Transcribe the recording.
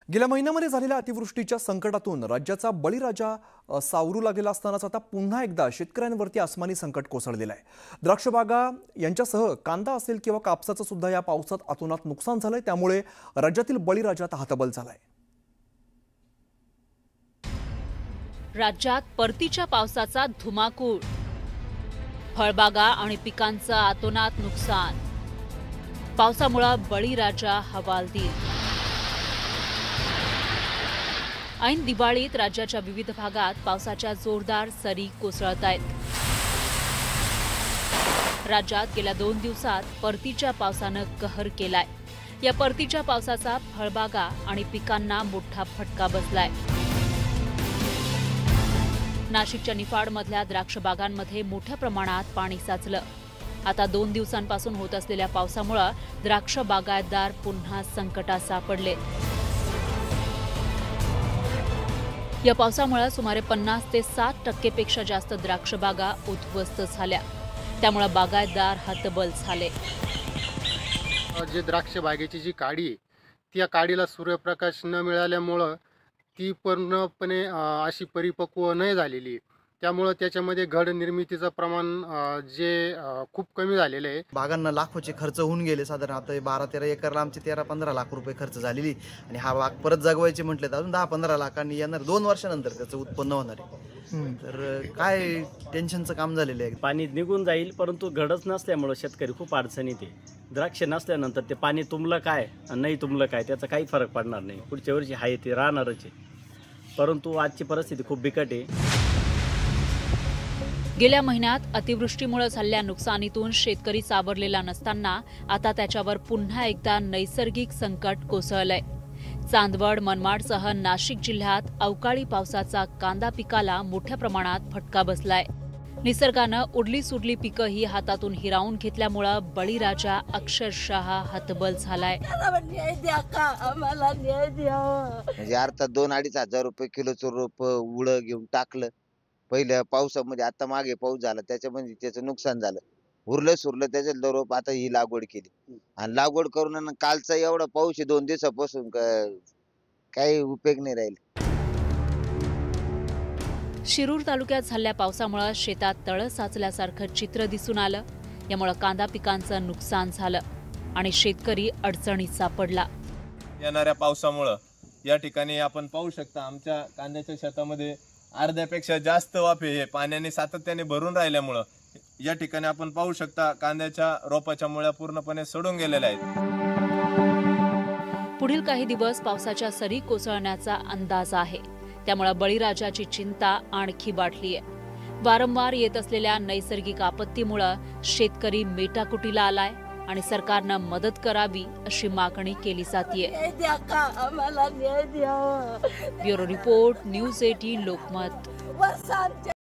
गेल्या महिन्यामध्ये झालेल्या अतिवृष्टीच्या संकटातून राज्याचा बळीराजा सावरू लागलेला असतानाच आता पुन्हा एकदा शेतकऱ्यांवरती आसमानी संकट कोसळलेलं आहे। द्राक्षबागा यांच्यासह कांदा असेल किंवा कापसाचं सुद्धा या पावसात अतोनात नुकसान झालंय। त्यामुळे राज्यातील बळीराजा आता हतबल झालाय। राज्यात परतीच्या पावसाचा धुमाकूळ, फळबागा आणि पिकांचं अतोनात नुकसान, पावसामुळे बळीराजा हवालदिल। ऐन दिवाळीत राज्याच्या विविध भागात पावसाच्या जोरदार सरी कोसळत आहेत। राज्यात गेल्या 2 दिवसात परतीच्या पावसानं कहर केलाय। या परतीच्या पावसाचा फळबागा आणि पिकांना मोठा फटका बसलाय। नाशिकच्या निफाडमधल्या द्राक्ष बागांमध्ये मोठ्या प्रमाणात पाणी साचलं। आता 2 दिवसांपासून होत असलेल्या पावसामुळे द्राक्ष बागायतदार पुन्हा संकटात सापडले। या पावसामुळे सुमारे 50 ते 60% पेक्षा जास्त द्राक्ष बागा उद्ध्वस्त झाल्या। त्यामुळे बागायतदार हतबल झाले। जे द्राक्ष बागेची जी काडी त्या काडीला सूर्यप्रकाश न मिळाल्यामुळे ती पूर्णपणे अशी परिपक्व नाही झालेली। त्यामुळे त्याच्यामध्ये घड निर्मितीचं प्रमाण खूप कमी झालेलं आहे। बागांना लाखोचे खर्च होऊन गेले। साधारण आता 12-13 एकरला आमचे 13-15 लाख रुपये खर्च झालेली आणि हा बाग परत जगवायचे म्हटले तर अजून 10-15 लाखांनी येणार। 2 वर्षानंतर त्याचं उत्पन्न होणार आहे। तर काय टेन्शनचं काम झालेलं आहे। पाणी निघून जाईल परंतु घडच नसल्यामुळे शेतकरी खूप अडचणीत आहे। द्राक्ष नसल्यानंतर ते पाणी तुंबलं काय आणि नाही तुंबलं काय त्याचा काही फरक पडणार नाही। पुढच्या वर्षी आहे ते राहणारच आहे, परंतु आजची परिस्थिती खूप बिकट आहे। गेल्या महिन्यात अतिवृष्टीमुळे झालेल्या नुकसानीतून शेतकरी सावरलेला नसताना आता त्याच्यावर पुन्हा एकदा नैसर्गिक संकट कोसळलंय। चांदवड, मनमाडसह नाशिक जिल्ह्यात अवकाळी पावसाचा कांदा पिकाला मोठ्या प्रमाणात फटका बसलाय। निसर्गानं उडली सुडली पिकंही हातातून हिरावून घेतल्यामुळे बळीराजा अक्षरशः हतबल झालाय। म्हणजे अर्थात 2-2.5 हजार रुपये किलोचं रोप उडं घेऊन टाकलं पहिल्या पावसामध्ये। आता मागे पाऊस झाला त्याच्यामध्ये त्याचं नुकसान झालं। उरलं सुरलं त्याच्यातलं रोप आता ही लागवड केली आणि लागवड करून कालचा एवढा पाऊस आहे 2 दिवसापासून काही उपयोग नाही राहील। शिरूर तालुक्यात झालेल्या पावसामुळे शेतात तळ साचल्यासारखं चित्र दिसून आलं। यामुळे कांदा पिकांचं नुकसान झालं आणि शेतकरी अडचणीत सापडला। येणाऱ्या पावसामुळे या ठिकाणी आपण पाहू शकता आमच्या कांद्याच्या शेतामध्ये अर्ध्यापेक्षा जास्त वाफे हे पाण्याने सातत्याने भरून राहिल्यामुळे या ठिकाणी आपण पाहू शकता कांद्याच्या रोपाच्या मुळ्या पूर्णपणे सडून गेलेल्या आहेत। पुढील काही दिवस पावसाच्या सरी कोसळण्याचा अंदाज आहे। त्यामुळे बळीराजाची चिंता आणखी वाढलीय। वारंवार येत असलेल्या नैसर्गिक आपत्तीमुळे शेतकरी मेटाकुटीला आलाय आणि सरकारनं मदत करावी अशी मागणी केली जातीये। Bureau report, news 18 Lokmat.